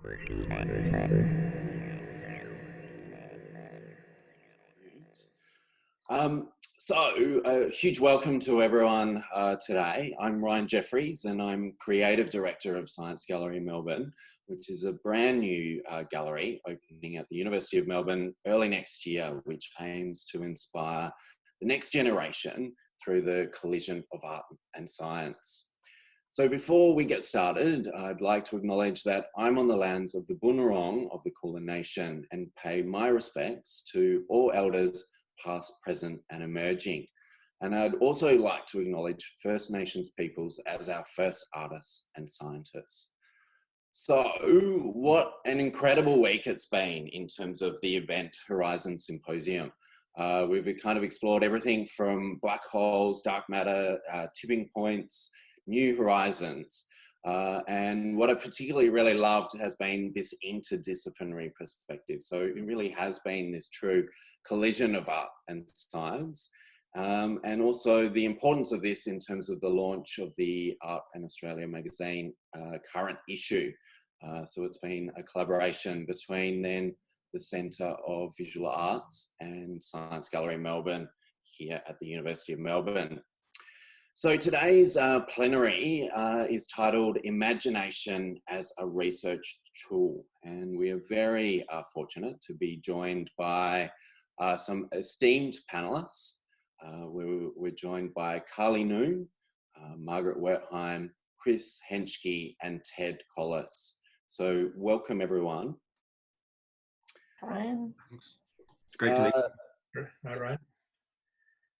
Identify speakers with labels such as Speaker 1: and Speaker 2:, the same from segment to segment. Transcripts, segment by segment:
Speaker 1: So a huge welcome to everyone today. I'm Ryan Jeffries and I'm Creative Director of Science Gallery Melbourne, which is a brand new gallery opening at the University of Melbourne early next year, which aims to inspire the next generation through the collision of art and science. So before we get started, I'd like to acknowledge that I'm on the lands of the Bunurong of the Kulin Nation and pay my respects to all elders past, present and emerging. And I'd also like to acknowledge First Nations peoples as our first artists and scientists. So what an incredible week it's been in terms of the event Horizon Symposium. We've kind of explored everything from black holes, dark matter, tipping points, new horizons. And what I particularly really loved has been this interdisciplinary perspective. So it really has been this true collision of art and science. And also the importance of this in terms of the launch of the Art in Australia magazine current issue. So it's been a collaboration between then the Centre of Visual Arts and Science Gallery Melbourne here at the University of Melbourne. So today's plenary is titled Imagination as a Research Tool. And we are very fortunate to be joined by some esteemed panelists. We're joined by Carly Noon, Margaret Wertheim, Chris Henschke and Ted Collis. So welcome everyone.
Speaker 2: Ryan.
Speaker 3: Thanks. It's great to meet you.
Speaker 4: All right.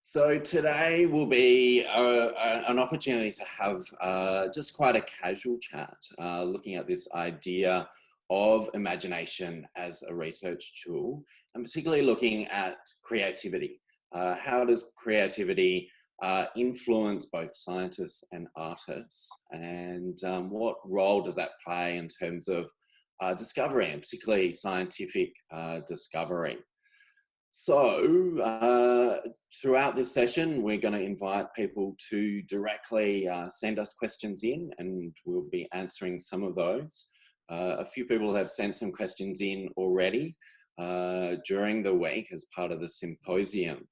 Speaker 1: So today will be an opportunity to have just quite a casual chat, looking at this idea of imagination as a research tool, and particularly looking at creativity. How does creativity influence both scientists and artists, and what role does that play in terms of discovery, and particularly scientific discovery? So throughout this session, we're going to invite people to directly send us questions in, and we'll be answering some of those. A few people have sent some questions in already during the week as part of the symposium.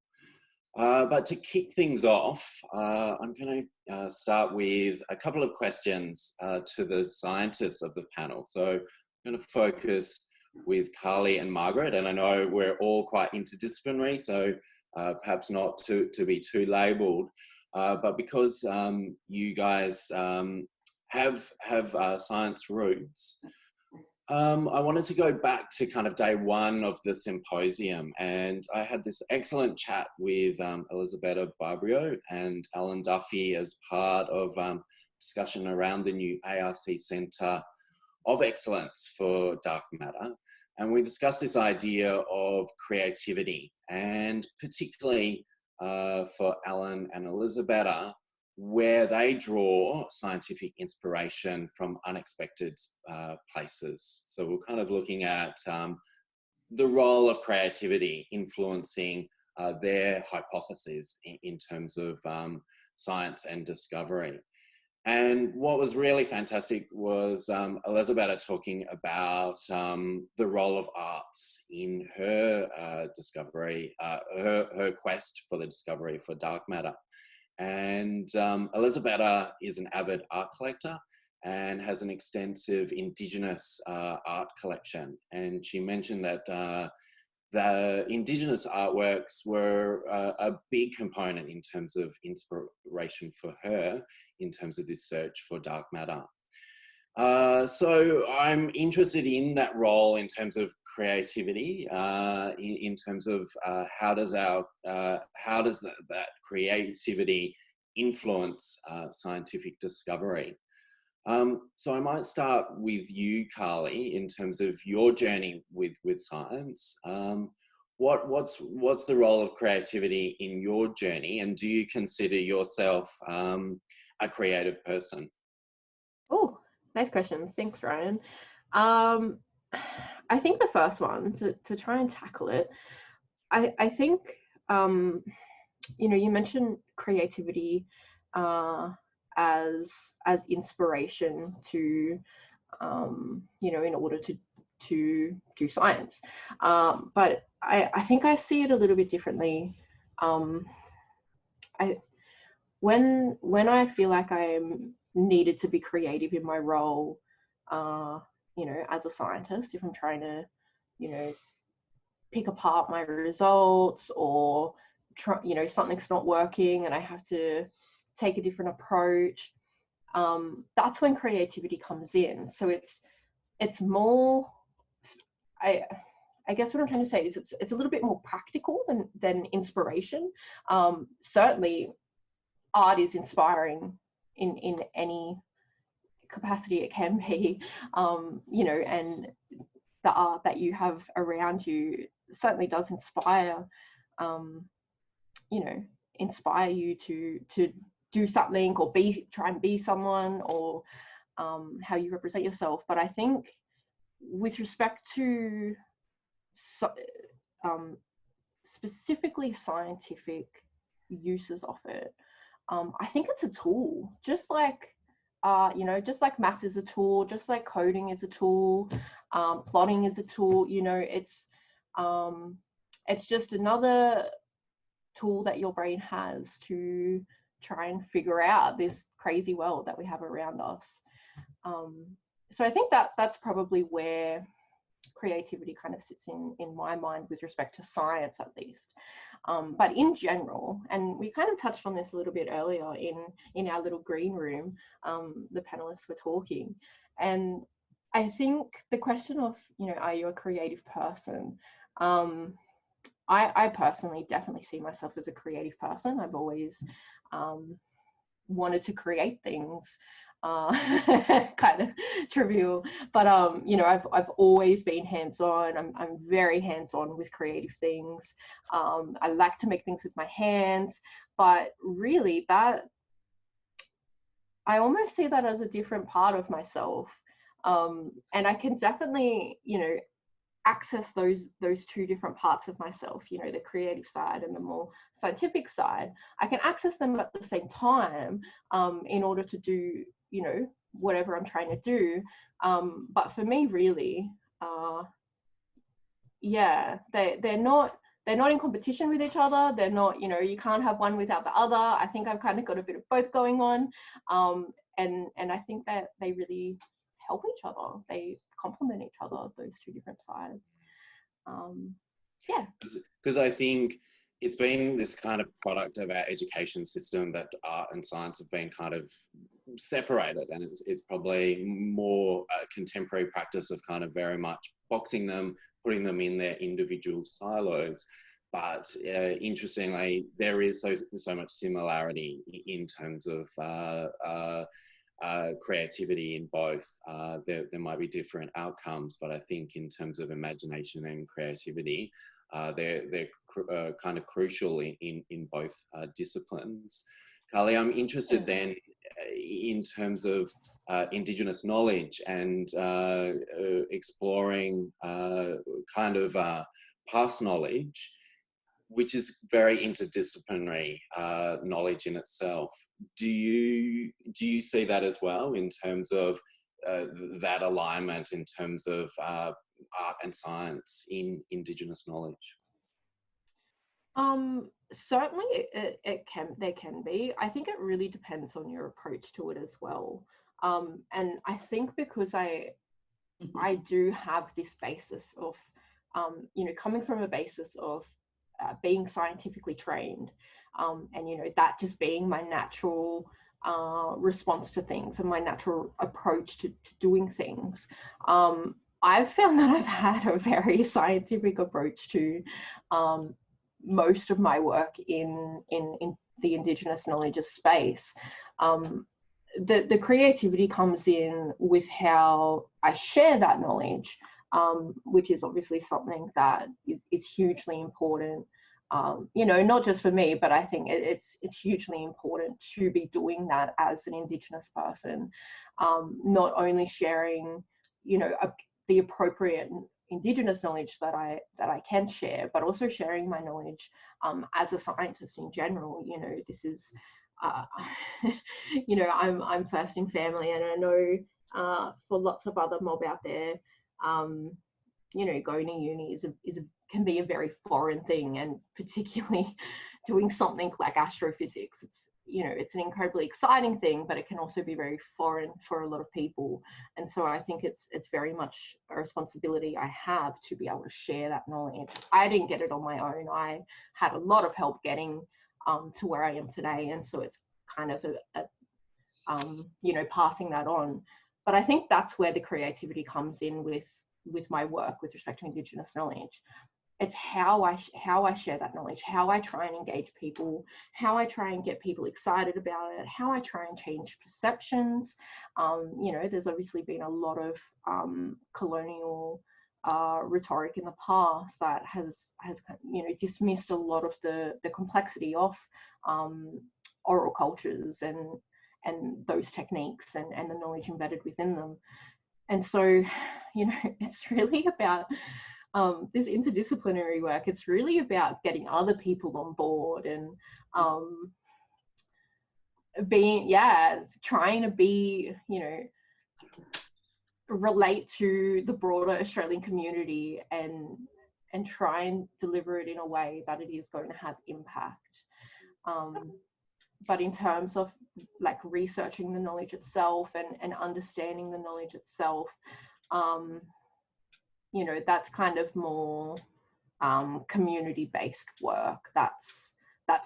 Speaker 1: But to kick things off, I'm going to start with a couple of questions to the scientists of the panel. So I'm going to focus with Carly and Margaret, and I know we're all quite interdisciplinary, so perhaps not to be too labelled, but because you guys have science roots, I wanted to go back to kind of day one of the symposium, and I had this excellent chat with Elisabetta Barbrio and Alan Duffy as part of discussion around the new ARC Centre of Excellence for Dark Matter. And we discussed this idea of creativity, and particularly for Alan and Elisabetta, where they draw scientific inspiration from unexpected places. So we're kind of looking at the role of creativity influencing their hypotheses in terms of science and discovery. And what was really fantastic was Elisabetta talking about the role of arts in her discovery, her quest for the discovery for dark matter. And Elisabetta is an avid art collector and has an extensive Indigenous art collection. And she mentioned that the Indigenous artworks were a big component in terms of inspiration for her in terms of this search for dark matter. So I'm interested in that role in terms of creativity, in terms of how does that creativity influence scientific discovery. So I might start with you, Carly, in terms of your journey with science. What's the role of creativity in your journey, and do you consider yourself a creative person?
Speaker 2: Oh, nice questions. Thanks, Ryan. I think the first one, to try and tackle it, I think, you mentioned creativity as inspiration to you know, in order to do science. But I think I see it a little bit differently. When I feel like I'm needed to be creative in my role, you know, as a scientist, if I'm trying to, you know, pick apart my results, or you know, something's not working and I have to take a different approach, that's when creativity comes in. So it's more, I guess what I'm trying to say is it's a little bit more practical than inspiration. Certainly art is inspiring in any capacity it can be, you know, and the art that you have around you certainly does inspire, you know, inspire you to do something, or try and be someone, or how you represent yourself. But I think with respect to specifically scientific uses of it, I think it's a tool, just like you know, just like maths is a tool, just like coding is a tool, plotting is a tool. You know, it's just another tool that your brain has to try and figure out this crazy world that we have around us. So I think that's probably where creativity kind of sits in my mind with respect to science, at least. But in general, and we kind of touched on this a little bit earlier in our little green room, the panelists were talking, and I think the question of, you know, are you a creative person? I personally definitely see myself as a creative person. I've always wanted to create things. Kind of trivial, but you know, I've always been hands-on. I'm very hands-on with creative things. I like to make things with my hands, but really that I almost see that as a different part of myself, and I can definitely, you know, access those two different parts of myself, you know, the creative side and the more scientific side. I can access them at the same time, in order to do, you know, whatever I'm trying to do. But for me, really, yeah, they're not in competition with each other. They're not, you know, you can't have one without the other. I think I've kind of got a bit of both going on, and I think that they really help each other. They complement each other, those two different sides. Yeah,
Speaker 1: because I think it's been this kind of product of our education system that art and science have been kind of separated, and it's probably more a contemporary practice of kind of very much boxing them, putting them in their individual silos. But interestingly, there is so much similarity in terms of creativity in both. There might be different outcomes, but I think in terms of imagination and creativity, they're kind of crucial in both disciplines. Carly, I'm interested then in terms of Indigenous knowledge and exploring kind of past knowledge, which is very interdisciplinary knowledge in itself. Do you see that as well in terms of that alignment in terms of art and science in Indigenous knowledge?
Speaker 2: Certainly there can be. I think it really depends on your approach to it as well. And I think because I do have this basis of, you know, coming from a basis of being scientifically trained, and, you know, that just being my natural response to things and my natural approach to doing things. I've found that I've had a very scientific approach to most of my work in the Indigenous knowledge space. The creativity comes in with how I share that knowledge, which is obviously something that is hugely important. You know, not just for me, but I think it's hugely important to be doing that as an Indigenous person. Not only sharing, you know, the appropriate Indigenous knowledge that I can share, but also sharing my knowledge as a scientist in general. You know, this is, you know, I'm first in family, and I know for lots of other mob out there, you know, going to uni can be a very foreign thing, and particularly doing something like astrophysics. It's, you know, it's an incredibly exciting thing, but it can also be very foreign for a lot of people. And so I think it's very much a responsibility I have to be able to share that knowledge. I didn't get it on my own. I had a lot of help getting to where I am today, and so it's kind of you know, passing that on. But I think that's where the creativity comes in with my work with respect to Indigenous knowledge. It's how I share that knowledge, how I try and engage people, how I try and get people excited about it, how I try and change perceptions. You know, there's obviously been a lot of colonial rhetoric in the past that has you know, dismissed a lot of the complexity of oral cultures and those techniques and the knowledge embedded within them. And so, you know, it's really about this interdisciplinary work. It's really about getting other people on board and trying to be, you know, relate to the broader Australian community and try and deliver it in a way that it is going to have impact. But in terms of like researching the knowledge itself and understanding the knowledge itself, you know, that's kind of more community-based work. That's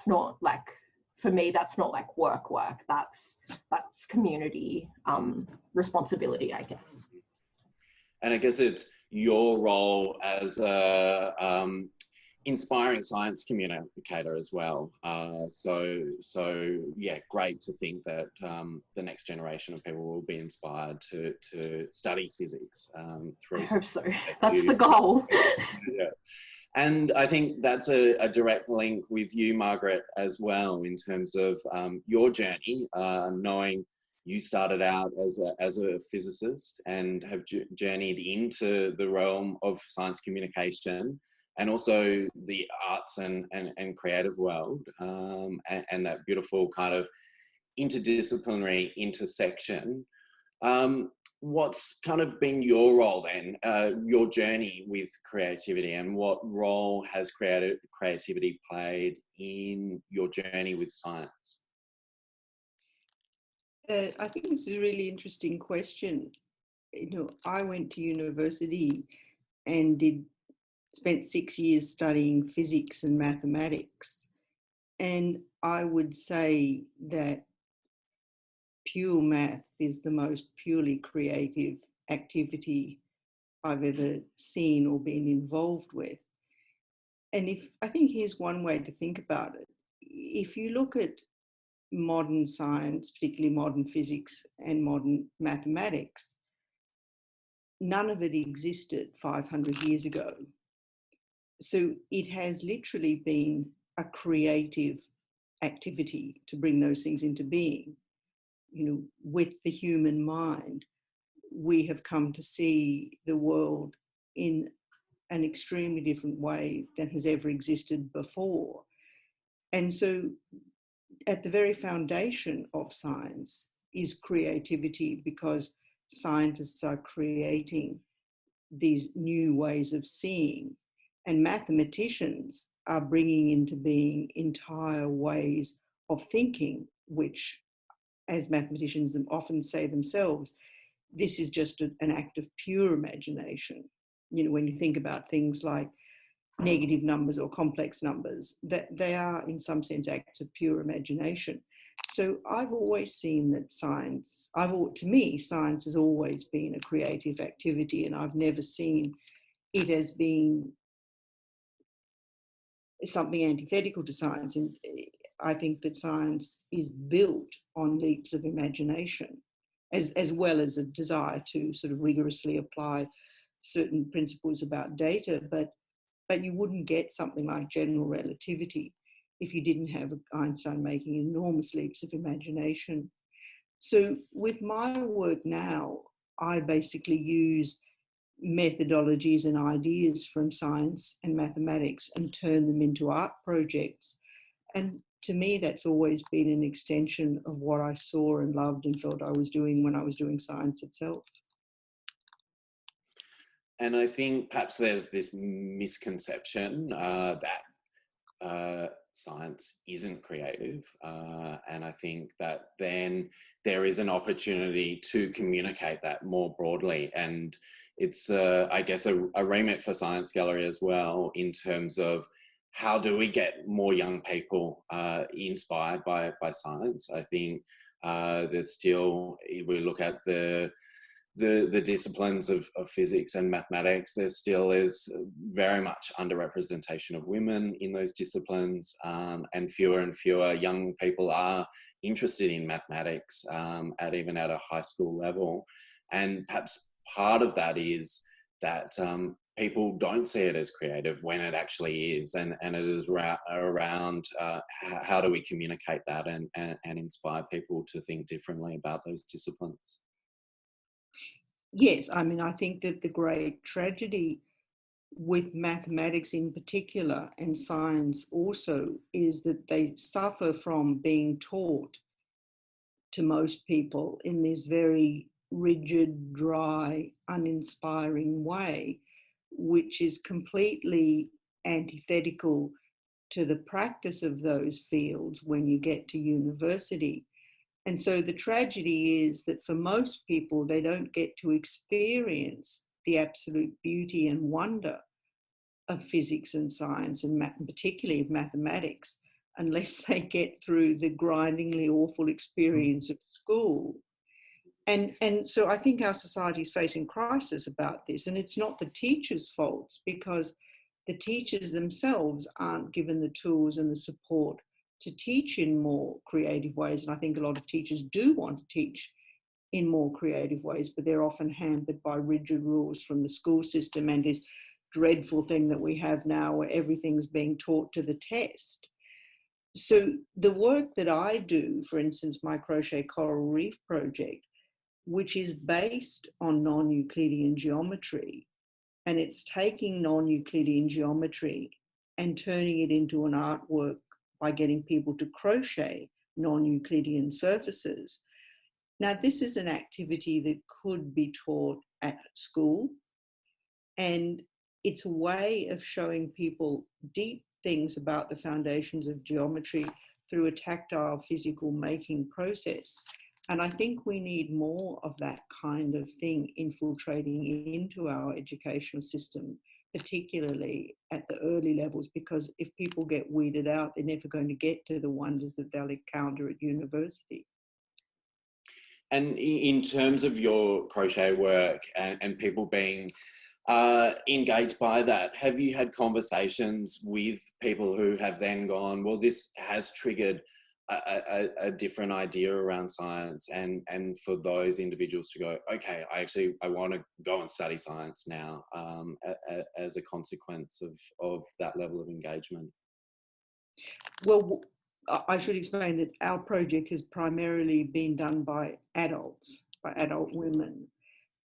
Speaker 2: not like, for me, that's not like work. That's community responsibility, I guess.
Speaker 1: And I guess it's your role as a inspiring science communicator as well. So yeah, great to think that the next generation of people will be inspired to study physics. Through, I
Speaker 2: hope so. That's the goal.
Speaker 1: Yeah. And I think that's a direct link with you, Margaret, as well, in terms of your journey, knowing you started out as a physicist and have journeyed into the realm of science communication, and also the arts and creative world, and that beautiful kind of interdisciplinary intersection. What's kind of been your role then, your journey with creativity, and what role has creativity played in your journey with science?
Speaker 4: I think this is a really interesting question. You know, I went to university and spent 6 years studying physics and mathematics. And I would say that pure math is the most purely creative activity I've ever seen or been involved with. And I think here's one way to think about it. If you look at modern science, particularly modern physics and modern mathematics, none of it existed 500 years ago. So it has literally been a creative activity to bring those things into being. You know, with the human mind, we have come to see the world in an extremely different way than has ever existed before. And so at the very foundation of science is creativity, because scientists are creating these new ways of seeing, and mathematicians are bringing into being entire ways of thinking, which, as mathematicians often say themselves, this is just an act of pure imagination. You know, when you think about things like negative numbers or complex numbers, that they are in some sense acts of pure imagination. So I've always seen that to me, science has always been a creative activity, and I've never seen it as being something antithetical to science. And I think that science is built on leaps of imagination, as well as a desire to sort of rigorously apply certain principles about data. But you wouldn't get something like general relativity if you didn't have Einstein making enormous leaps of imagination. So with my work now, I basically use methodologies and ideas from science and mathematics and turn them into art projects. And to me, that's always been an extension of what I saw and loved and felt I was doing when I was doing science itself.
Speaker 1: And I think perhaps there's this misconception that science isn't creative. And I think that then there is an opportunity to communicate that more broadly. And it's, I guess, a remit for Science Gallery as well, in terms of how do we get more young people inspired by science. I think there's still, if we look at the disciplines of physics and mathematics, there still is very much underrepresentation of women in those disciplines, and fewer young people are interested in mathematics even at a high school level. And perhaps part of that is that people don't see it as creative when it actually is, and it is around how do we communicate that and inspire people to think differently about those disciplines.
Speaker 4: Yes, I mean, I think that the great tragedy with mathematics in particular and science also is that they suffer from being taught to most people in this very rigid, dry, uninspiring way, which is completely antithetical to the practice of those fields when you get to university. And so the tragedy is that for most people, they don't get to experience the absolute beauty and wonder of physics and science, and particularly of mathematics, unless they get through the grindingly awful experience of school. And so I think our society is facing crisis about this, and it's not the teachers' faults, because the teachers themselves aren't given the tools and the support to teach in more creative ways. And I think a lot of teachers do want to teach in more creative ways, but they're often hampered by rigid rules from the school system and this dreadful thing that we have now where everything's being taught to the test. So the work that I do, for instance, my Crochet Coral Reef project, which is based on non-Euclidean geometry, and it's taking non-Euclidean geometry and turning it into an artwork by getting people to crochet non-Euclidean surfaces. Now, this is an activity that could be taught at school, and it's a way of showing people deep things about the foundations of geometry through a tactile physical making process. And I think we need more of that kind of thing infiltrating into our educational system, particularly at the early levels, because if people get weeded out, they're never going to get to the wonders that they'll encounter at university.
Speaker 1: And in terms of your crochet work and people being engaged by that, have you had conversations with people who have then gone, well, this has triggered a different idea around science, and for those individuals to go, okay, I want to go and study science now as a consequence of that level of engagement?
Speaker 4: Well, I should explain that our project has primarily been done by adults, by adult women.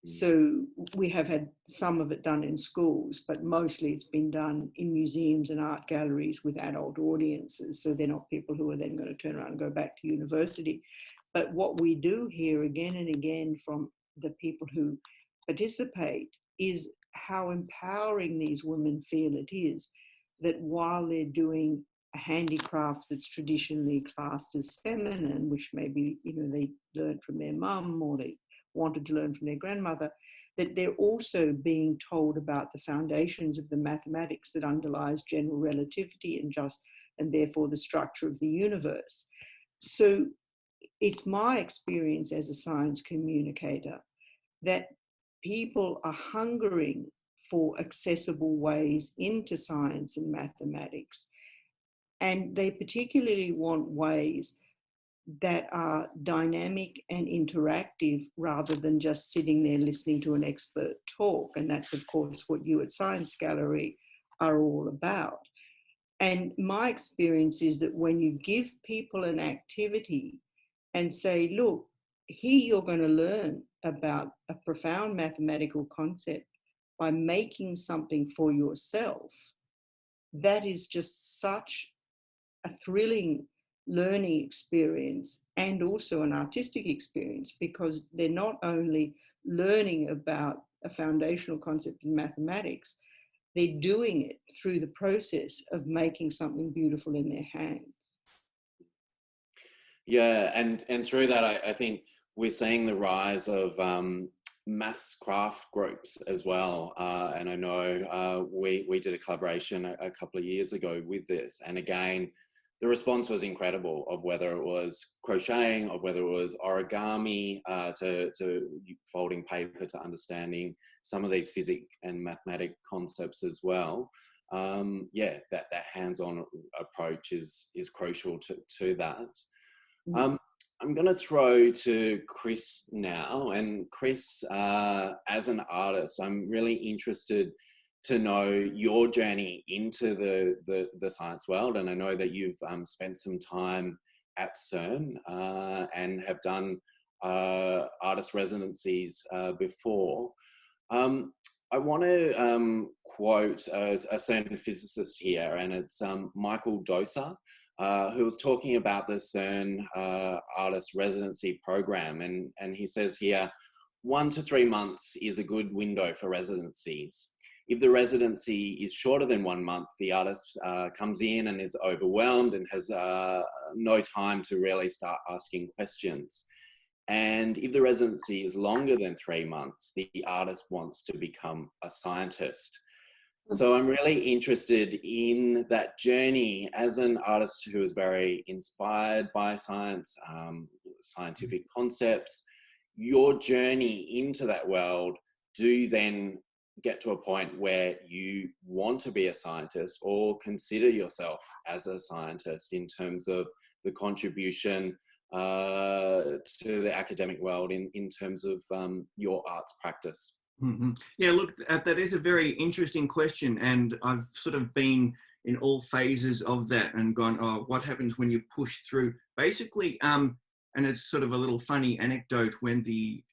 Speaker 4: So we have had some of it done in schools, but mostly it's been done in museums and art galleries with adult audiences. So they're not people who are then going to turn around and go back to university. But what we do hear again and again from the people who participate is how empowering these women feel it is, that while they're doing a handicraft that's traditionally classed as feminine, which maybe, you know, they learned from their mum or they wanted to learn from their grandmother, that they're also being told about the foundations of the mathematics that underlies general relativity and therefore the structure of the universe. So it's my experience as a science communicator that people are hungering for accessible ways into science and mathematics, and they particularly want ways that are dynamic and interactive rather than just sitting there listening to an expert talk. And that's, of course, what you at Science Gallery are all about. And my experience is that when you give people an activity and say, look, here you're going to learn about a profound mathematical concept by making something for yourself, that is just such a thrilling learning experience and also an artistic experience, because they're not only learning about a foundational concept in mathematics, they're doing it through the process of making something beautiful in their hands.
Speaker 1: Yeah, and through that, I think we're seeing the rise of maths craft groups as well. And I know we did a collaboration a couple of years ago with this. And again, the response was incredible, of whether it was crocheting, of whether it was origami, to folding paper, to understanding some of these physics and mathematic concepts as well. Yeah, that hands-on approach is crucial to that. I'm going to throw to Chris now. And Chris, as an artist, I'm really interested to know your journey into the science world. And I know that you've spent some time at CERN and have done artist residencies before. I want to quote a CERN physicist here, and it's Michael Dosa, who was talking about the CERN artist residency program. And he says here, 1 to 3 months is a good window for residencies. If the residency is shorter than 1 month, the artist comes in and is overwhelmed and has no time to really start asking questions. And if the residency is longer than 3 months, the artist wants to become a scientist. So I'm really interested in that journey as an artist who is very inspired by science, scientific concepts. Your journey into that world, do you then get to a point where you want to be a scientist or consider yourself as a scientist in terms of the contribution to the academic world in terms of your arts practice?
Speaker 3: Mm-hmm. Yeah, look, that is a very interesting question, and I've sort of been in all phases of that and gone, oh, what happens when you push through? Basically, and it's sort of a little funny anecdote, when the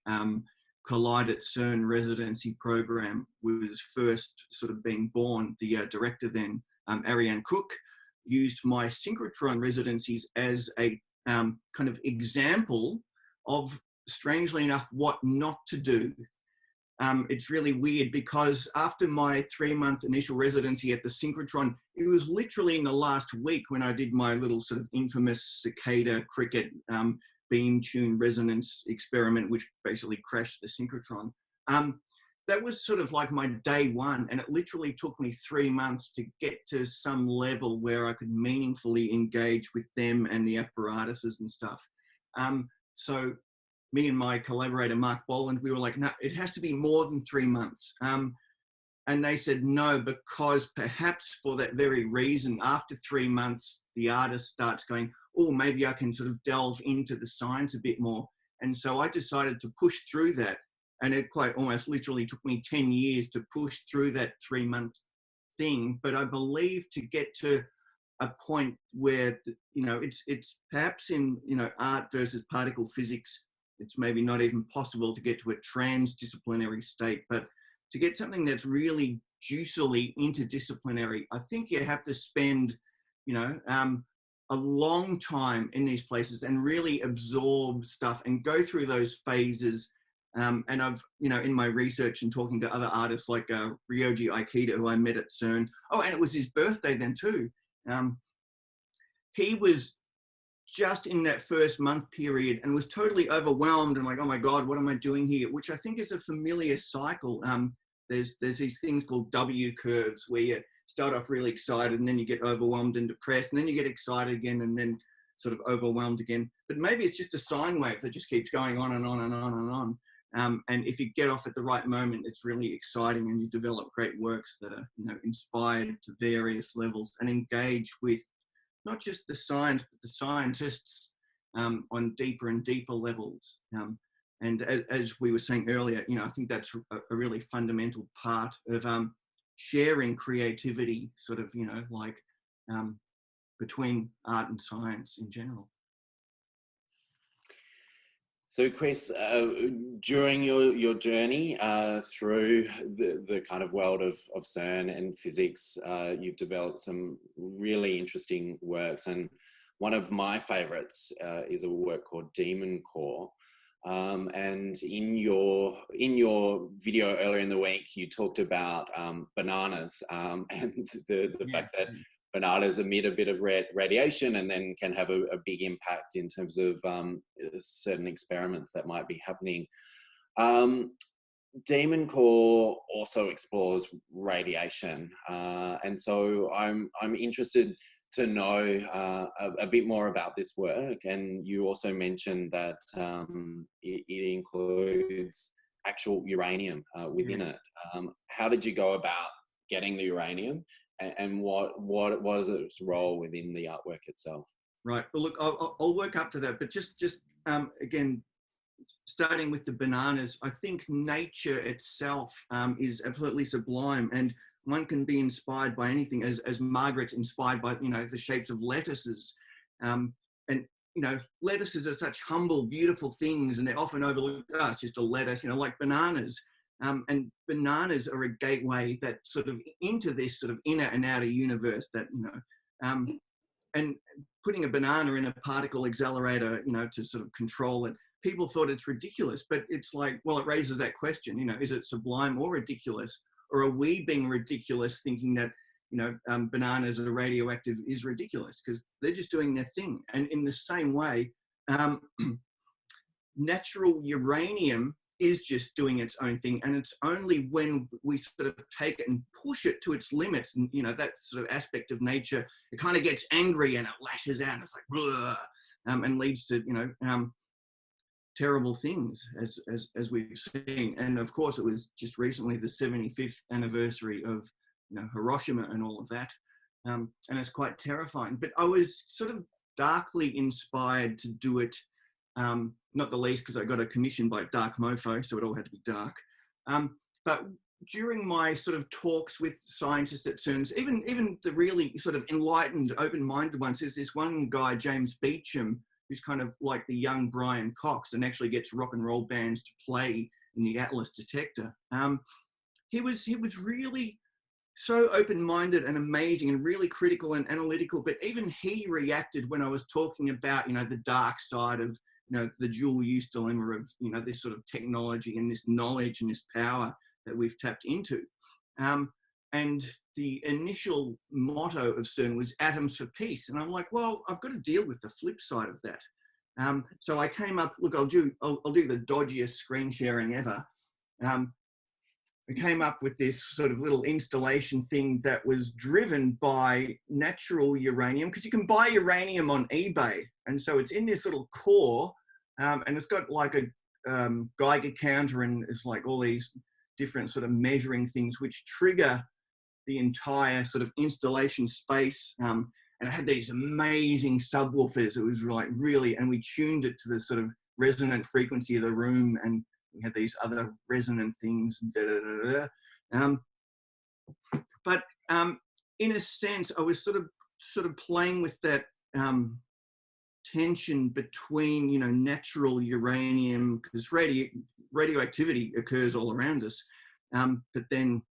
Speaker 3: Collide at CERN residency program was first sort of being born, the director then, Ariane Cook, used my synchrotron residencies as a kind of example of, strangely enough, what not to do. It's really weird, because after my 3-month initial residency at the synchrotron, it was literally in the last week when I did my little sort of infamous cicada cricket beam tune resonance experiment, which basically crashed the synchrotron. That was sort of like my day one, and it literally took me 3 months to get to some level where I could meaningfully engage with them and the apparatuses and stuff. So me and my collaborator, Mark Boland, we were like, no, it has to be more than 3 months. And they said no, because perhaps for that very reason, after 3 months, the artist starts going, oh, maybe I can sort of delve into the science a bit more. And so I decided to push through that. And it quite almost literally took me 10 years to push through that 3-month thing. But I believe to get to a point where, you know, it's perhaps in, you know, art versus particle physics, it's maybe not even possible to get to a transdisciplinary state, but to get something that's really juicily interdisciplinary, I think you have to spend, you know, a long time in these places and really absorb stuff and go through those phases. And I've, you know, in my research and talking to other artists like Ryoji Aikido, who I met at CERN. Oh, and it was his birthday then too. He was just in that first month period and was totally overwhelmed and like, oh my God, what am I doing here? Which I think is a familiar cycle. There's these things called W curves where you start off really excited and then you get overwhelmed and depressed and then you get excited again and then sort of overwhelmed again. But maybe it's just a sine wave that just keeps going on and on and on and on. And if you get off at the right moment, it's really exciting and you develop great works that are, you know, inspired to various levels and engage with not just the science, but the scientists on deeper and deeper levels. And as we were saying earlier, you know, I think that's a really fundamental part of sharing creativity, sort of, you know, like between art and science in general.
Speaker 1: So Chris, during your journey through the kind of world of CERN and physics, you've developed some really interesting works, and one of my favorites is a work called Demon Core. And in your video earlier in the week, you talked about bananas and the fact that bananas emit a bit of radiation and then can have a big impact in terms of certain experiments that might be happening. Demon Core also explores radiation, and so I'm interested to know a bit more about this work. And you also mentioned that it includes actual uranium within it. How did you go about getting the uranium, and what is its role within the artwork itself?
Speaker 3: Right. Well, look, I'll work up to that, but just again, starting with the bananas, I think nature itself is absolutely sublime, and one can be inspired by anything, as Margaret's inspired by, you know, the shapes of lettuces. And, you know, lettuces are such humble, beautiful things, and they're often overlooked. Oh, it's just a lettuce, you know, like bananas. And bananas are a gateway that sort of into this sort of inner and outer universe that, you know, and putting a banana in a particle accelerator, you know, to sort of control it. People thought it's ridiculous, but it's like, well, it raises that question, you know, is it sublime or ridiculous? Or are we being ridiculous thinking that, you know, bananas are radioactive is ridiculous? Because they're just doing their thing. And in the same way, natural uranium is just doing its own thing. And it's only when we sort of take it and push it to its limits, and, you know, that sort of aspect of nature, it kind of gets angry and it lashes out and it's like, blah, and leads to, you know, terrible things as we've seen. And of course, it was just recently the 75th anniversary of, you know, Hiroshima and all of that. And it's quite terrifying. But I was sort of darkly inspired to do it, not the least because I got a commission by Dark Mofo, so it all had to be dark. But during my sort of talks with scientists at CERN, even the really sort of enlightened, open-minded ones, there's this one guy, James Beecham, who's kind of like the young Brian Cox and actually gets rock and roll bands to play in the Atlas detector. He was really so open-minded and amazing and really critical and analytical, but even he reacted when I was talking about, you know, the dark side of, you know, the dual use dilemma of, you know, this sort of technology and this knowledge and this power that we've tapped into. And the initial motto of CERN was atoms for peace. And I'm like, well, I've got to deal with the flip side of that. So I came up, look, I'll do the dodgiest screen sharing ever. We came up with this sort of little installation thing that was driven by natural uranium, because you can buy uranium on eBay. And so it's in this little core, and it's got like a Geiger counter, and it's like all these different sort of measuring things which trigger the entire sort of installation space. And it had these amazing subwoofers. It was like really, and we tuned it to the sort of resonant frequency of the room, and we had these other resonant things. But in a sense, I was sort of playing with that tension between, you know, natural uranium, because radioactivity occurs all around us. But then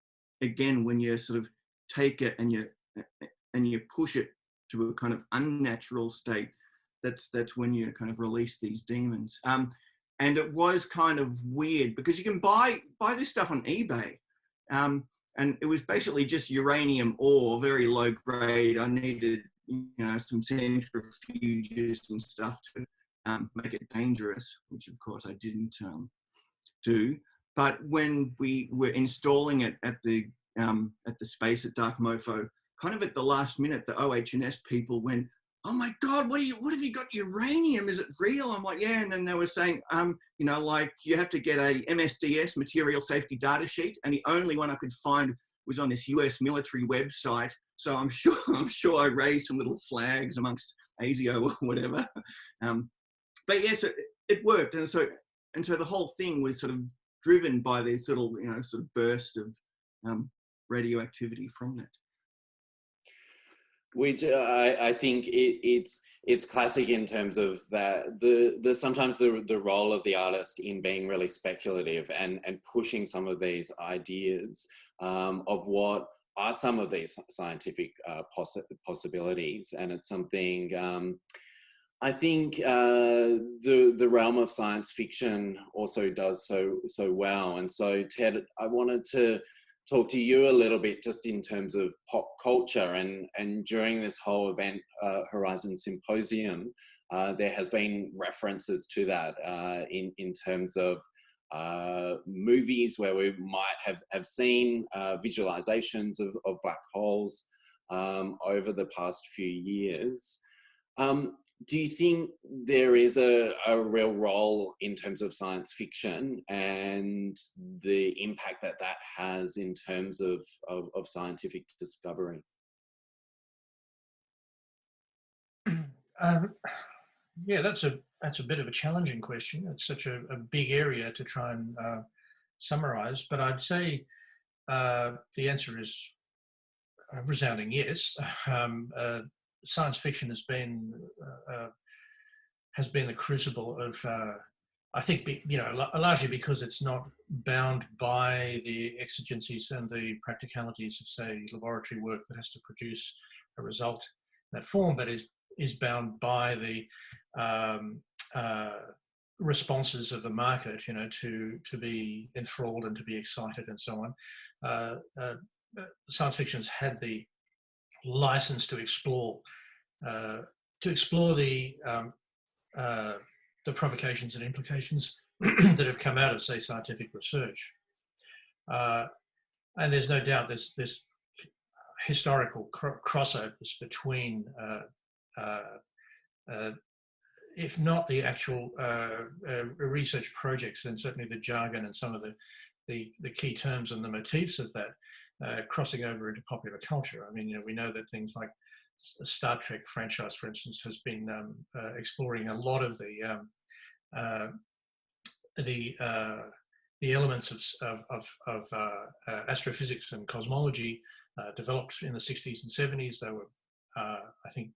Speaker 3: again, when you sort of take it and you push it to a kind of unnatural state, that's when you kind of release these demons. And it was kind of weird because you can buy this stuff on eBay. And it was basically just uranium ore, very low grade. I needed, you know, some centrifuges and stuff to make it dangerous, which of course I didn't do. But when we were installing it at the space at Dark Mofo, kind of at the last minute, the OH&S people went, "Oh my God, what have you got uranium? Is it real?" I'm like, "Yeah." And then they were saying, you know, like you have to get a MSDS, material safety data sheet. And the only one I could find was on this US military website. So I'm sure I raised some little flags amongst ASIO or whatever. But yes, it worked. And so the whole thing was sort of driven by this little, you know, sort of burst of radioactivity from that.
Speaker 1: Which I think it's classic in terms of that the sometimes the role of the artist in being really speculative and pushing some of these ideas of what are some of these scientific possibilities, and it's something I think the realm of science fiction also does so well. And so, Ted, I wanted to talk to you a little bit just in terms of pop culture, and during this whole event, Horizon Symposium, there has been references to that in terms of movies where we might have seen visualizations of black holes over the past few years. Do you think there is a real role in terms of science fiction and the impact that that has in terms of scientific discovery?
Speaker 5: Yeah, that's a bit of a challenging question. It's such a big area to try and summarize, but I'd say the answer is a resounding yes. Science fiction has been the crucible of, I think, largely because it's not bound by the exigencies and the practicalities of, say, laboratory work that has to produce a result in that form, but is bound by the responses of the market, to be enthralled and to be excited and so on. Science fiction's had the license to explore the provocations and implications that have come out of, say, scientific research. And there's no doubt there's historical crossovers between, if not the actual research projects, then certainly the jargon and some of the key terms and the motifs of that crossing over into popular culture. I mean, we know that things like the Star Trek franchise, for instance, has been exploring a lot of the elements of astrophysics and cosmology developed in the 60s and 70s. They were, I think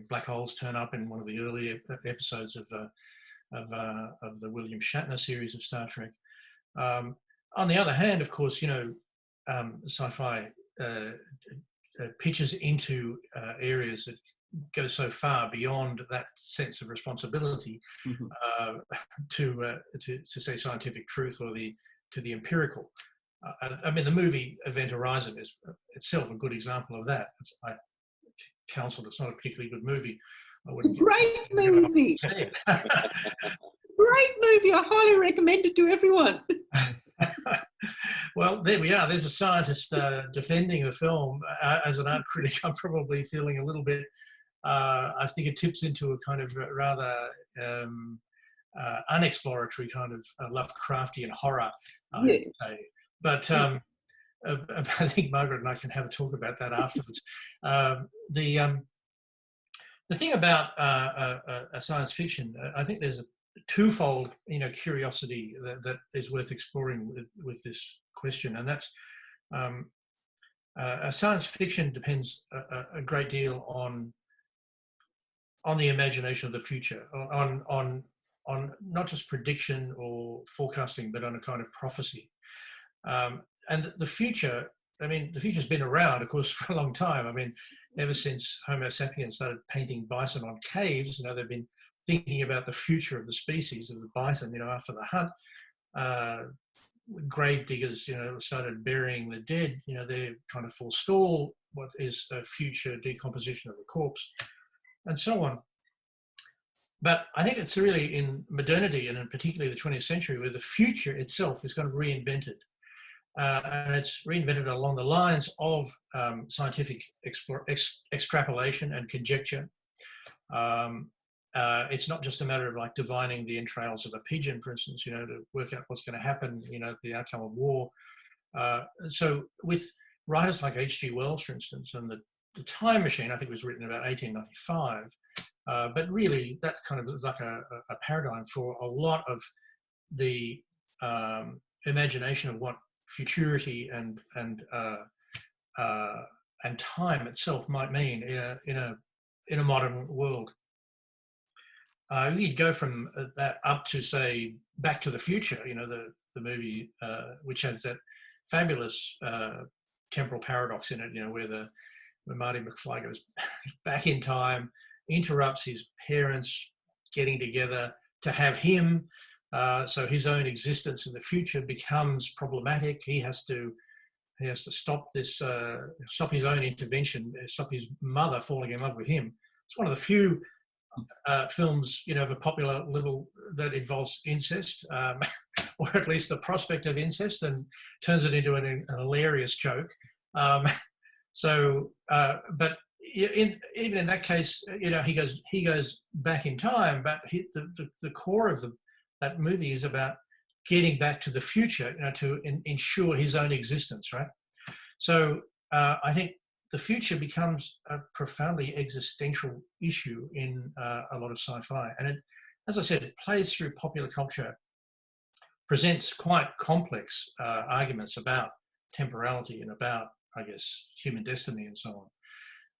Speaker 5: black holes turn up in one of the early episodes of the William Shatner series of Star Trek. On the other hand, of course, sci-fi pitches into areas that go so far beyond that sense of responsibility to say scientific truth or to the empirical. I mean, the movie Event Horizon is itself a good example of that. I counseled it's not a particularly good movie.
Speaker 4: Great movie. Great movie. I highly recommend it to everyone.
Speaker 5: Well, there we are. There's a scientist defending the film. As an art critic, I'm probably feeling a little bit, I think it tips into a kind of rather unexploratory kind of Lovecraftian horror, I would say. But I think Margaret and I can have a talk about that afterwards. The thing about a science fiction, I think there's a twofold, curiosity that is worth exploring with this question, and that's a science fiction depends a great deal on the imagination of the future, on not just prediction or forecasting, but on a kind of prophecy. And the future, the future's been around, of course, for a long time. I mean, ever since Homo sapiens started painting bison on caves, they've been thinking about the future of the species of the bison, after the hunt. Grave diggers, started burying the dead, they're trying to forestall what is a future decomposition of the corpse, and so on. But I think it's really in modernity, and in particularly the 20th century, where the future itself is kind of reinvented. And it's reinvented along the lines of scientific extrapolation and conjecture. It's not just a matter of like divining the entrails of a pigeon, for instance, to work out what's going to happen, the outcome of war. So with writers like H.G. Wells, for instance, and the Time Machine, I think was written about 1895, but really that kind of was like a paradigm for a lot of the imagination of what futurity and time itself might mean in a modern world. You'd go from that up to, say, Back to the Future, the movie, which has that fabulous temporal paradox in it, you know, where Marty McFly goes back in time, interrupts his parents getting together to have him. So his own existence in the future becomes problematic. He has to stop this, stop his own intervention, stop his mother falling in love with him. It's one of the few films, you know, of a popular level that involves incest, or at least the prospect of incest, and turns it into an hilarious joke. But even in that case, you know, he goes back in time, but the core of that movie is about getting back to the future, you know, to ensure his own existence, right? So I think the future becomes a profoundly existential issue in a lot of sci-fi, and it, as I said, it plays through popular culture, presents quite complex arguments about temporality and about, I guess, human destiny and so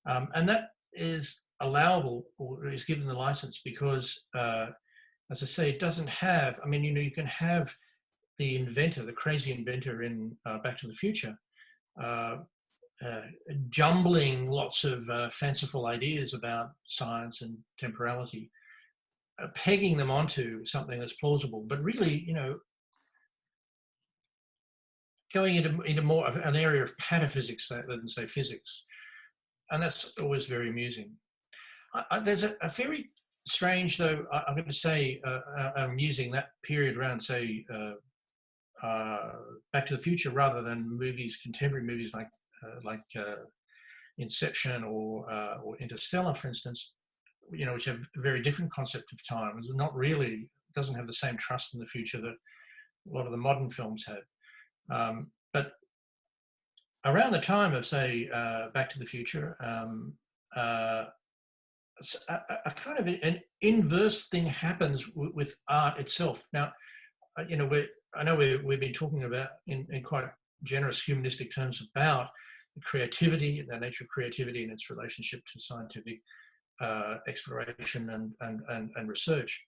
Speaker 5: on. And that is allowable, or is given the license, because, as I say, it doesn't have, I mean, you know, you can have the inventor, the crazy inventor in Back to the Future, jumbling lots of fanciful ideas about science and temporality, pegging them onto something that's plausible, but really, you know, going into more of an area of pataphysics than, say, physics. And that's always very amusing. There's a very strange, though, I'm going to say, I'm using that period around, say, Back to the Future, rather than movies, contemporary movies like Inception or Interstellar, for instance, you know, which have a very different concept of time. It's not really, doesn't have the same trust in the future that a lot of the modern films have. But around the time of, say, Back to the Future, a kind of an inverse thing happens with art itself. Now, you know, I know we've been talking about in quite generous humanistic terms about creativity, the nature of creativity and its relationship to scientific exploration and research,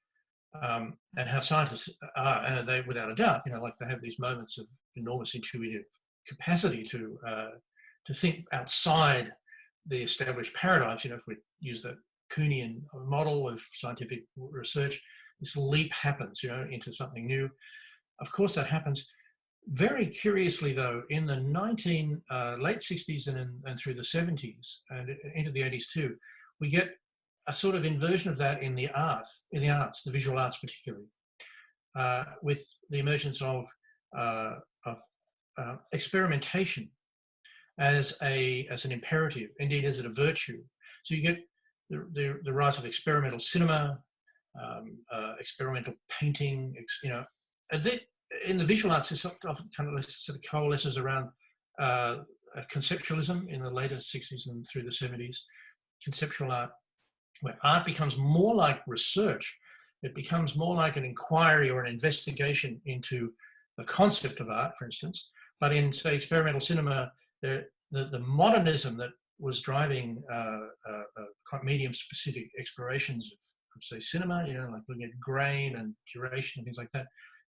Speaker 5: and how scientists are, and they, without a doubt, you know, like they have these moments of enormous intuitive capacity to think outside the established paradigms. You know, if we use the Kuhnian model of scientific research, this leap happens, you know, into something new. Of course, that happens. Very curiously, though, in the late 60s and through the 70s and into the 80s too, we get a sort of inversion of that in the arts, the visual arts particularly, with the emergence of experimentation as an imperative, indeed as a virtue. So you get the rise of experimental cinema, experimental painting, you know. In the visual arts, it kind of sort of coalesces around conceptualism in the later 60s and through the 70s, conceptual art, where art becomes more like research. It becomes more like an inquiry or an investigation into the concept of art, for instance. But in, say, experimental cinema, the modernism that was driving quite medium-specific explorations of, say, cinema, you know, like looking at grain and curation and things like that,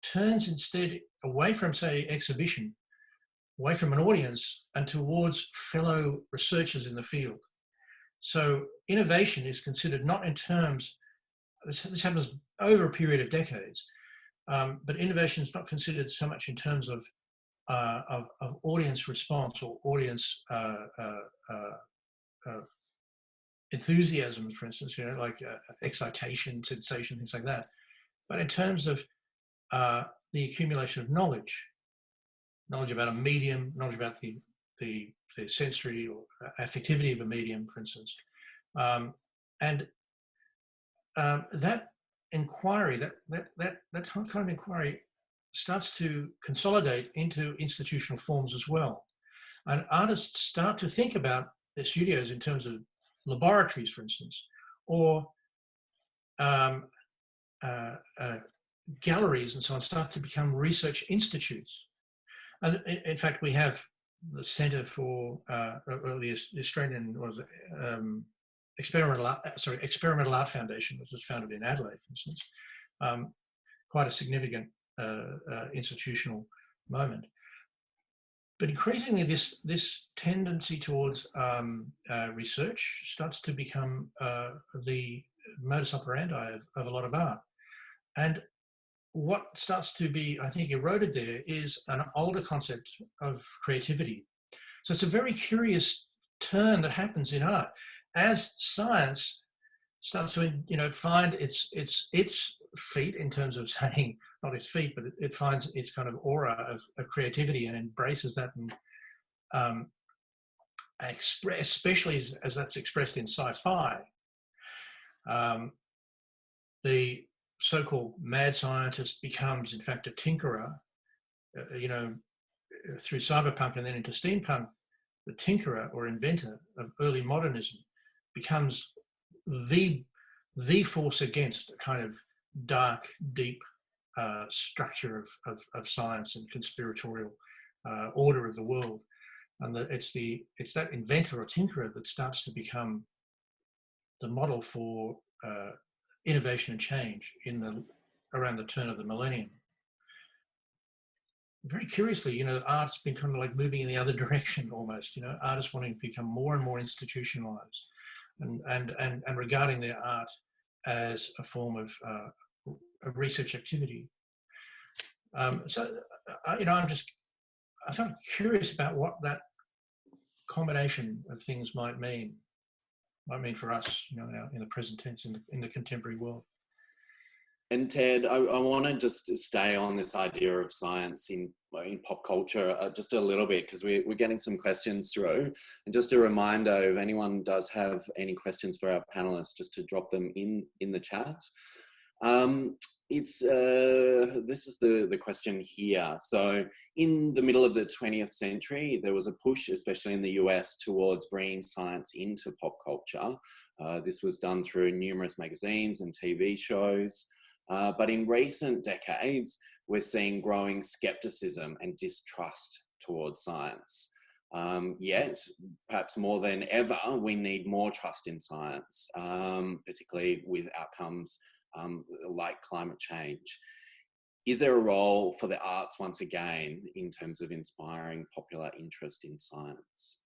Speaker 5: turns instead away from, say, exhibition, away from an audience, and towards fellow researchers in the field. So innovation is considered not in terms, this happens over a period of decades, but innovation is not considered so much in terms of audience response or audience enthusiasm, for instance, you know, like excitation, sensation, things like that, but in terms of the accumulation of knowledge about a medium, knowledge about the sensory or affectivity of a medium, for instance. And that inquiry, that kind of inquiry starts to consolidate into institutional forms as well. And artists start to think about their studios in terms of laboratories, for instance, or galleries and so on, start to become research institutes. And in fact, we have the Centre for the Australian Experimental Art Foundation, which was founded in Adelaide, for instance. Quite a significant institutional moment. But increasingly, this tendency towards research starts to become the modus operandi of a lot of art. And what starts to be, I think, eroded there is an older concept of creativity. So it's a very curious turn that happens in art as science starts to, find its feet, in terms of saying, not its feet, but it finds its kind of aura of creativity and embraces that, and especially as that's expressed in sci-fi. The so-called mad scientist becomes, in fact, a tinkerer, through cyberpunk and then into steampunk. The tinkerer or inventor of early modernism becomes the force against a kind of dark, deep structure of science and conspiratorial order of the world. And it's that inventor or tinkerer that starts to become the model for innovation and change around the turn of the millennium. Very curiously, art's been kind of like moving in the other direction almost. Artists wanting to become more and more institutionalized, and regarding their art as a form of a research activity. I'm sort of curious about what that combination of things might mean for us, in the present tense, in the contemporary world.
Speaker 1: And Ted, I want to just stay on this idea of science in pop culture just a little bit, because we're getting some questions through. And just a reminder, if anyone does have any questions for our panelists, just to drop them in the chat. This is the question here. So in the middle of the 20th century, there was a push, especially in the US, towards bringing science into pop culture. This was done through numerous magazines and TV shows. But in recent decades, we're seeing growing skepticism and distrust towards science. Yet, perhaps more than ever, we need more trust in science, particularly with outcomes like climate change. Is there a role for the arts, once again, in terms of inspiring popular interest in science?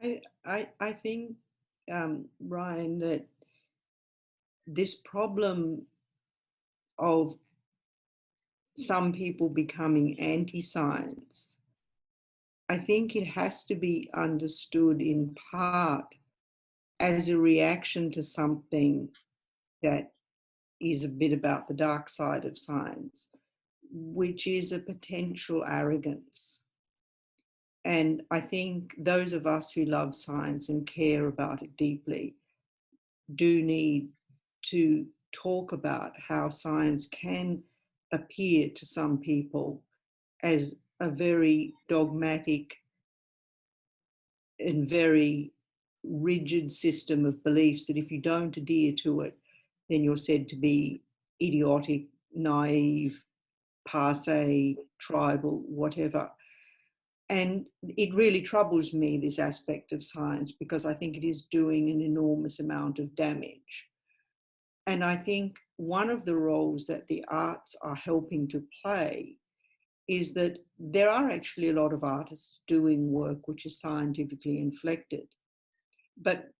Speaker 4: I think, Ryan, that this problem of some people becoming anti-science, I think it has to be understood in part as a reaction to something that is a bit about the dark side of science, which is a potential arrogance. And I think those of us who love science and care about it deeply do need to talk about how science can appear to some people as a very dogmatic and very rigid system of beliefs that if you don't adhere to it, then you're said to be idiotic, naive, passe, tribal, whatever. And it really troubles me, this aspect of science, because I think it is doing an enormous amount of damage. And I think one of the roles that the arts are helping to play is that there are actually a lot of artists doing work which is scientifically inflected. But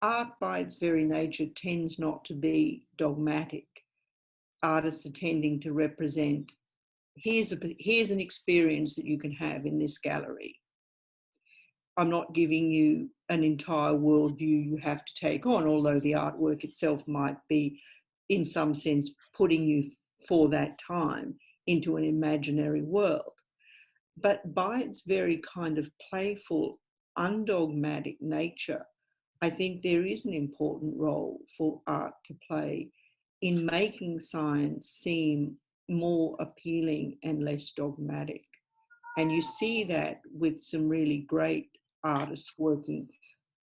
Speaker 4: art by its very nature tends not to be dogmatic. Artists are tending to represent, here's an experience that you can have in this gallery. I'm not giving you an entire worldview you have to take on, although the artwork itself might be, in some sense, putting you for that time into an imaginary world. But by its very kind of playful, undogmatic nature, I think there is an important role for art to play in making science seem more appealing and less dogmatic. And you see that with some really great artists working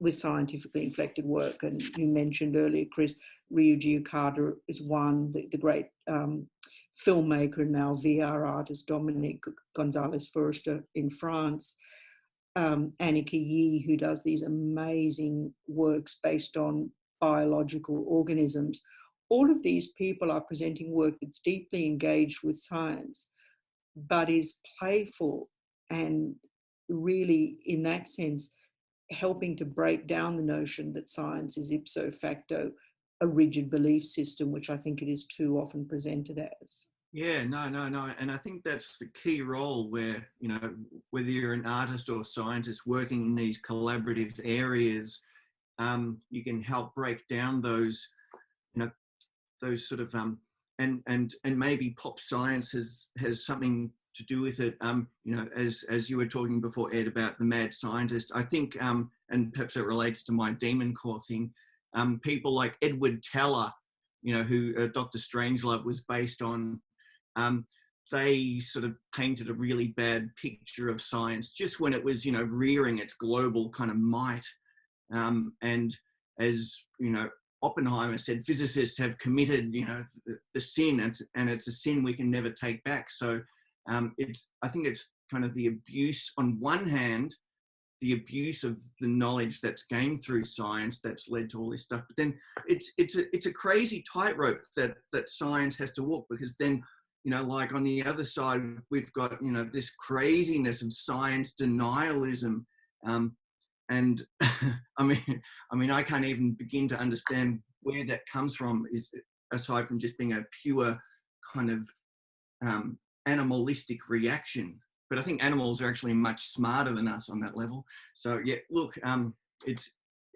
Speaker 4: with scientifically inflected work. And you mentioned earlier, Chris, Ryoji Aikido is one, the great filmmaker and now VR artist, Dominique Gonzalez-Forster in France. Annika Yi, who does these amazing works based on biological organisms, all of these people are presenting work that's deeply engaged with science, but is playful and really, in that sense, helping to break down the notion that science is ipso facto a rigid belief system, which I think it is too often presented as.
Speaker 3: Yeah, no. And I think that's the key role where, you know, whether you're an artist or scientist working in these collaborative areas, you can help break down those, you know, those sort of, and maybe pop science has something to do with it. You know, as you were talking before, Ed, about the mad scientist, I think, and perhaps it relates to my demon core thing, people like Edward Teller, you know, who Dr. Strangelove was based on, they sort of painted a really bad picture of science just when it was, you know, rearing its global kind of might. And as, you know, Oppenheimer said, physicists have committed, you know, the sin, and it's a sin we can never take back. So I think it's kind of the abuse, on one hand, the abuse of the knowledge that's gained through science that's led to all this stuff. But then it's a crazy tightrope that science has to walk, because then, you know, like on the other side, we've got, you know, this craziness of science denialism. And I mean, I can't even begin to understand where that comes from, is aside from just being a pure kind of animalistic reaction. But I think animals are actually much smarter than us on that level. So yeah, look, it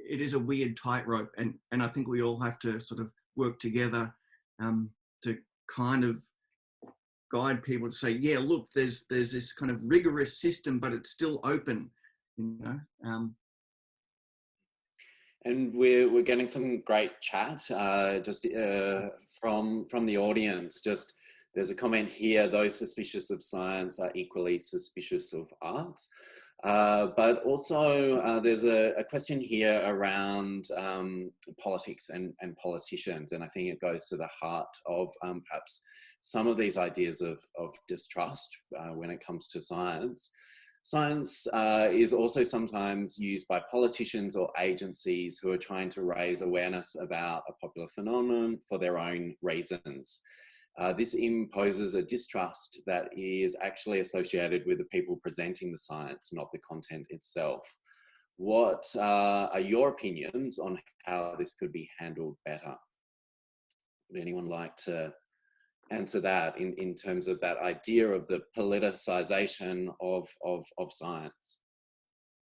Speaker 3: is a weird tightrope, and I think we all have to sort of work together to kind of guide people to say, yeah, look, there's this kind of rigorous system, but it's still open, you know.
Speaker 1: And we're getting some great chat just from the audience. Just there's a comment here: those suspicious of science are equally suspicious of arts. But also there's a question here around politics and politicians, and I think it goes to the heart of perhaps some of these ideas of distrust when it comes to science. Science is also sometimes used by politicians or agencies who are trying to raise awareness about a popular phenomenon for their own reasons. This imposes a distrust that is actually associated with the people presenting the science, not the content itself. What are your opinions on how this could be handled better? Would anyone like to answer that in terms of that idea of the politicization of science?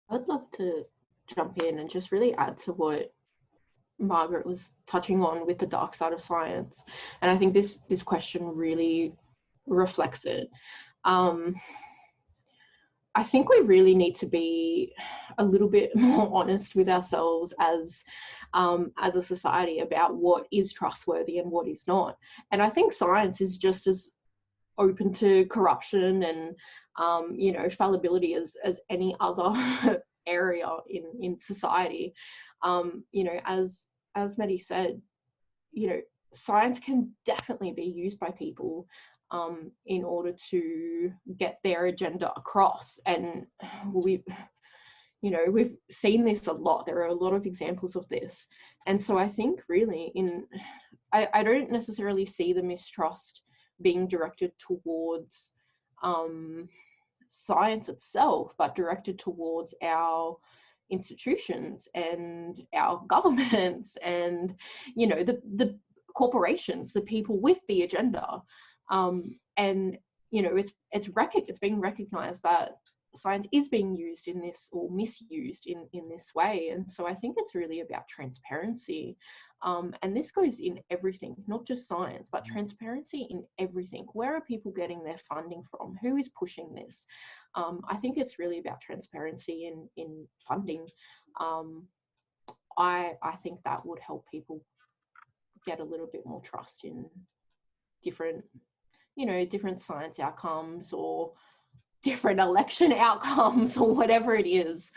Speaker 2: I'd love to jump in and just really add to what Margaret was touching on with the dark side of science. And I think this question really reflects it. I think we really need to be a little bit more honest with ourselves as a society about what is trustworthy and what is not. And I think science is just as open to corruption and you know, fallibility as any other area in society. You know, as Maddie said, you know, science can definitely be used by people in order to get their agenda across. And we've seen this a lot. There are a lot of examples of this. And so I think really I don't necessarily see the mistrust being directed towards science itself, but directed towards our institutions and our governments and, you know, the corporations, the people with the agenda. And, you know, it's being recognized that science is being used in this, or misused in this way. And so I think it's really about transparency. And this goes in everything, not just science, but transparency in everything. Where are people getting their funding from? Who is pushing this? I think it's really about transparency in funding. I think that would help people get a little bit more trust in different science outcomes or different election outcomes or whatever it is.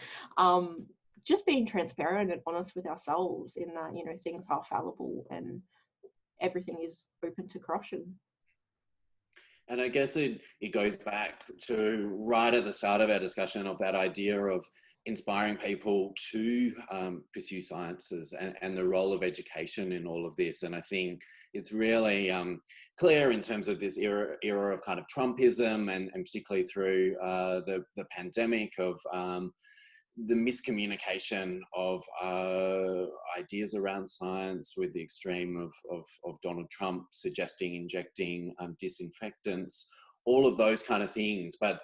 Speaker 2: Just being transparent and honest with ourselves in that, you know, things are fallible and everything is open to corruption.
Speaker 1: And I guess it goes back to right at the start of our discussion of that idea of inspiring people to pursue sciences and the role of education in all of this. And I think it's really clear in terms of this era of kind of Trumpism, and particularly through the pandemic, of the miscommunication of ideas around science, with the extreme of Donald Trump suggesting injecting disinfectants, all of those kind of things. But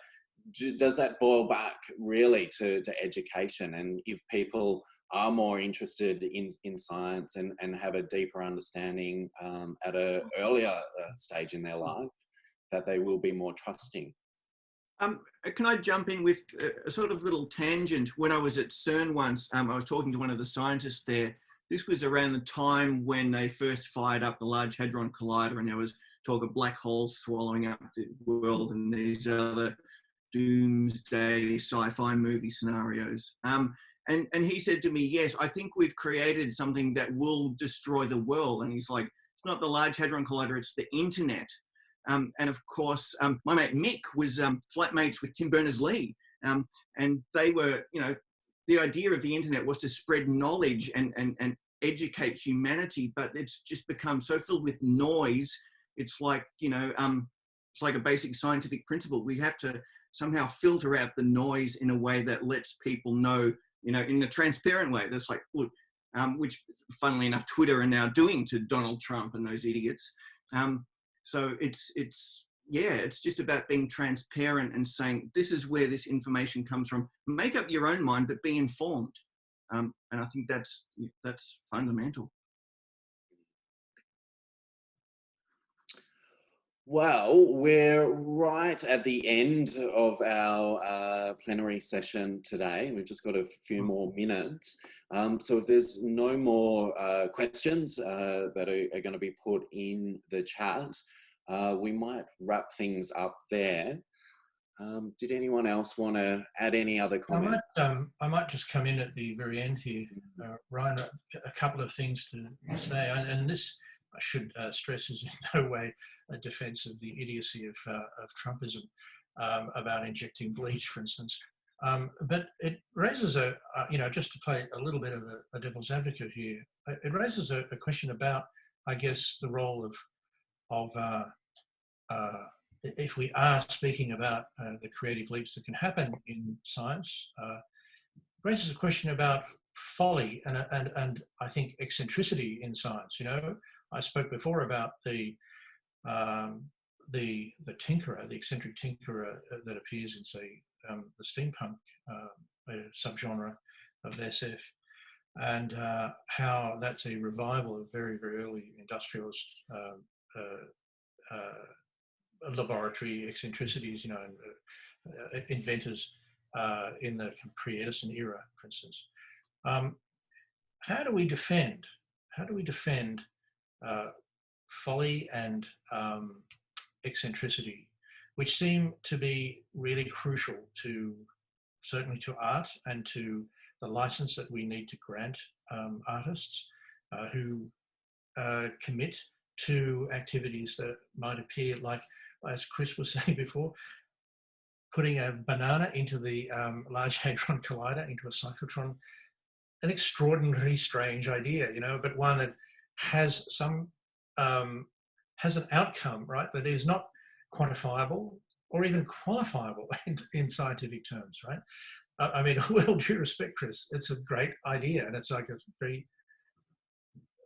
Speaker 1: does that boil back really to education? And if people are more interested in science and have a deeper understanding at an earlier stage in their life, that they will be more trusting.
Speaker 3: Can I jump in with a sort of little tangent? When I was at CERN once, I was talking to one of the scientists there. This was around the time when they first fired up the Large Hadron Collider, and there was talk of black holes swallowing up the world and these other doomsday sci-fi movie scenarios. And he said to me, yes, I think we've created something that will destroy the world. And he's like, it's not the Large Hadron Collider, it's the internet. And of course, my mate Mick was flatmates with Tim Berners-Lee. And they were, you know, the idea of the internet was to spread knowledge and educate humanity, but it's just become so filled with noise. It's like, you know, it's like a basic scientific principle. We have to somehow filter out the noise in a way that lets people know, you know, in a transparent way. That's like, look, which funnily enough, Twitter are now doing to Donald Trump and those idiots. So it's just about being transparent and saying, this is where this information comes from. Make up your own mind, but be informed. And I think that's fundamental.
Speaker 1: Well, we're right at the end of our plenary session today. We've just got a few more minutes. So if there's no more questions that are going to be put in the chat, we might wrap things up there. Did anyone else want to add any other comment?
Speaker 5: I might just come in at the very end here, Ryan. A couple of things to say, and this, I should stress, is in no way a defence of the idiocy of Trumpism about injecting bleach, for instance. But it raises you know, just to play a little bit of a devil's advocate here, it raises a question about, I guess, the role of if we are speaking about the creative leaps that can happen in science, raises a question about folly and I think eccentricity in science. You know, I spoke before about the tinkerer, the eccentric tinkerer that appears in, say, the steampunk subgenre of SF, and how that's a revival of very, very early industrialist laboratory eccentricities, you know, and inventors in the pre-Edison era, for instance. How do we defend folly and eccentricity, which seem to be really crucial to, certainly to art and to the license that we need to grant artists who commit to activities that might appear like, as Chris was saying before, putting a banana into the Large Hadron Collider, into a cyclotron, an extraordinarily strange idea, you know, but one that has some, has an outcome, right, that is not quantifiable or even qualifiable in scientific terms, right? I mean, with all due respect, Chris, it's a great idea, and it's like a very,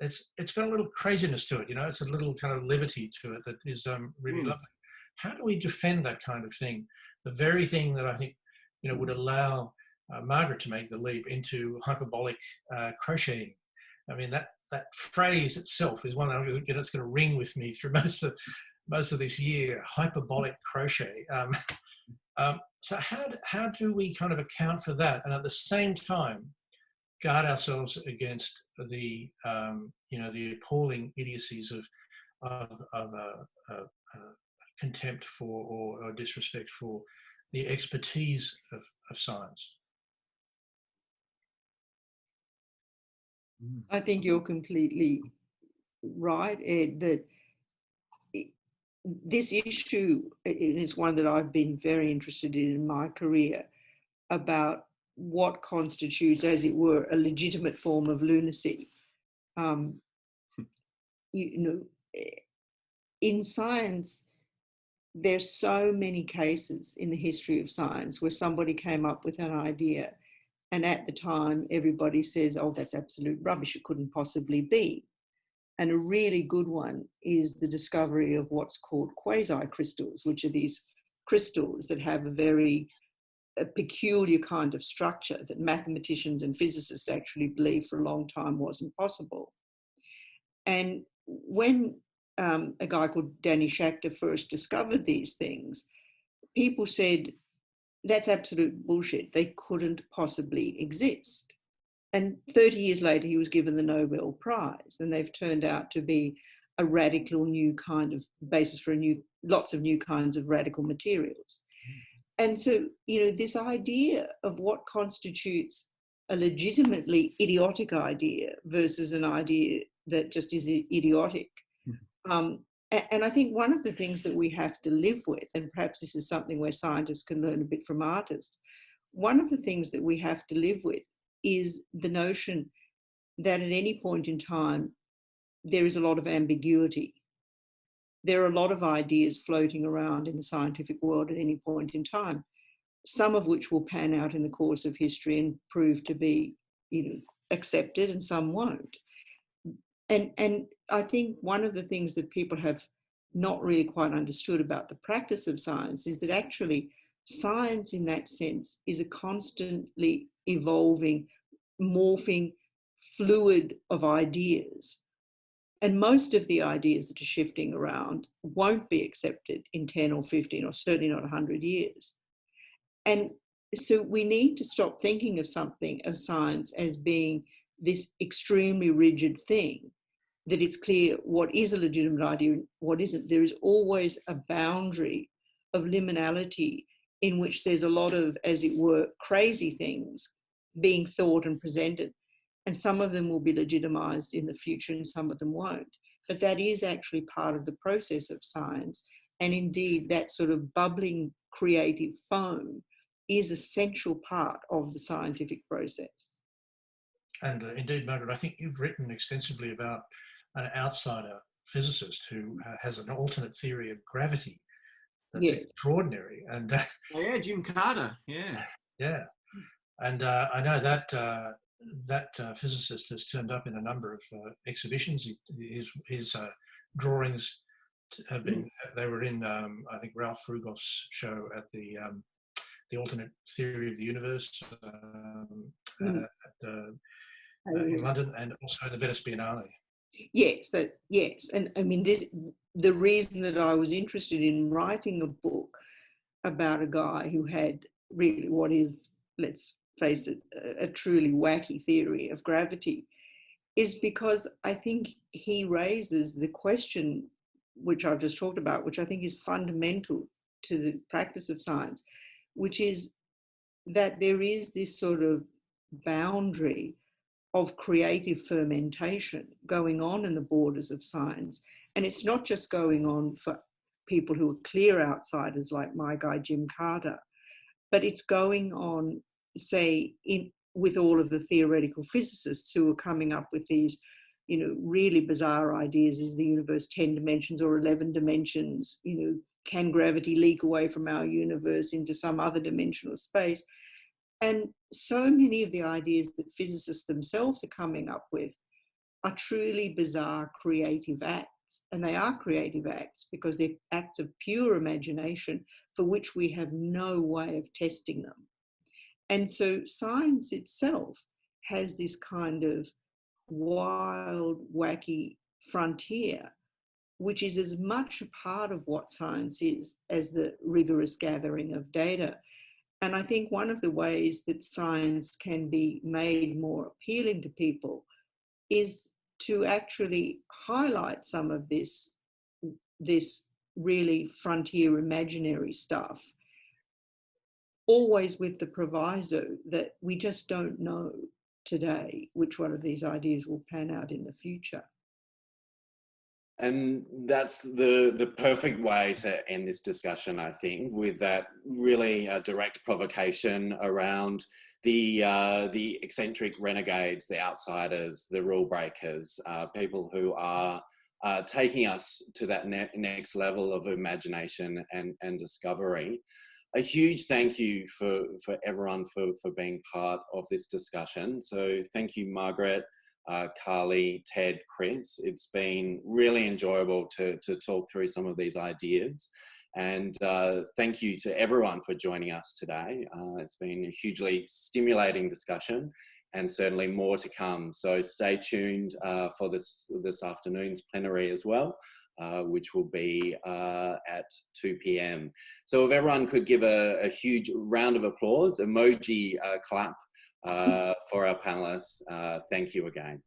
Speaker 5: it's got a little craziness to it, you know, it's a little kind of liberty to it that is really lovely. How do we defend that kind of thing? The very thing that I think, you know, would allow Margaret to make the leap into hyperbolic crocheting. I mean, that phrase itself is one that's going to ring with me through most of this year. Hyperbolic crochet. So how do we kind of account for that, and at the same time guard ourselves against the you know, the appalling idiocies of contempt for or disrespect for the expertise of science?
Speaker 4: I think you're completely right, Ed, that this issue is one that I've been very interested in my career, about what constitutes, as it were, a legitimate form of lunacy. You know, in science, there's so many cases in the history of science where somebody came up with an idea, and at the time everybody says, oh, that's absolute rubbish, it couldn't possibly be. And a really good one is the discovery of what's called quasi-crystals, which are these crystals that have a peculiar kind of structure that mathematicians and physicists actually believed for a long time wasn't possible. And when a guy called Danny Schachter first discovered these things, people said, that's absolute bullshit. They couldn't possibly exist. And 30 years later, he was given the Nobel Prize, and they've turned out to be a radical new kind of basis for lots of new kinds of radical materials. And so, you know, this idea of what constitutes a legitimately idiotic idea versus an idea that just is idiotic. And I think one of the things that we have to live with, and perhaps this is something where scientists can learn a bit from artists, one of the things that we have to live with is the notion that at any point in time, there is a lot of ambiguity. There are a lot of ideas floating around in the scientific world at any point in time, some of which will pan out in the course of history and prove to be, you know, accepted, and some won't. And I think one of the things that people have not really quite understood about the practice of science is that actually science in that sense is a constantly evolving, morphing fluid of ideas. And most of the ideas that are shifting around won't be accepted in 10 or 15 or certainly not 100 years. And so we need to stop thinking of science as being this extremely rigid thing, that it's clear what is a legitimate idea and what isn't. There is always a boundary of liminality in which there's a lot of, as it were, crazy things being thought and presented. And some of them will be legitimized in the future and some of them won't. But that is actually part of the process of science. And indeed, that sort of bubbling creative foam is a central part of the scientific process. And
Speaker 5: indeed, Margaret, I think you've written extensively about an outsider physicist who has an alternate theory of gravity that's extraordinary. And
Speaker 3: yeah, Jim Carter. Yeah.
Speaker 5: And I know that that physicist has turned up in a number of exhibitions. His drawings have been. They were in I think Ralph Rugoff's show at the Alternate Theory of the Universe in London, and also the Venice Biennale.
Speaker 4: Yes, and I mean, the reason that I was interested in writing a book about a guy who had really what is, let's face it, a truly wacky theory of gravity, is because I think he raises the question, which I've just talked about, which I think is fundamental to the practice of science, which is that there is this sort of boundary of creative fermentation going on in the borders of science. And it's not just going on for people who are clear outsiders like my guy Jim Carter, but it's going on, say, with all of the theoretical physicists who are coming up with these, you know, really bizarre ideas. Is the universe 10 dimensions or 11 dimensions? You know, can gravity leak away from our universe into some other dimensional space? And so many of the ideas that physicists themselves are coming up with are truly bizarre creative acts. And they are creative acts because they're acts of pure imagination for which we have no way of testing them. And so science itself has this kind of wild, wacky frontier, which is as much a part of what science is as the rigorous gathering of data. And I think one of the ways that science can be made more appealing to people is to actually highlight some of this really frontier imaginary stuff, always with the proviso that we just don't know today which one of these ideas will pan out in the future.
Speaker 1: And that's the perfect way to end this discussion, I think, with that really direct provocation around the eccentric renegades, the outsiders, the rule breakers, people who are taking us to that next level of imagination and discovery. A huge thank you for everyone for being part of this discussion. So thank you, Margaret, Carly, Ted, Chris. It's been really enjoyable to talk through some of these ideas. And thank you to everyone for joining us today. It's been a hugely stimulating discussion, and certainly more to come. So stay tuned for this afternoon's plenary as well, which will be at 2 p.m. So if everyone could give a huge round of applause, emoji clap for our panelists. Thank you again.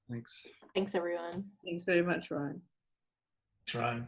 Speaker 3: Thanks.
Speaker 2: Thanks, everyone.
Speaker 4: Thanks very much, Ryan.
Speaker 5: Thanks, Ryan.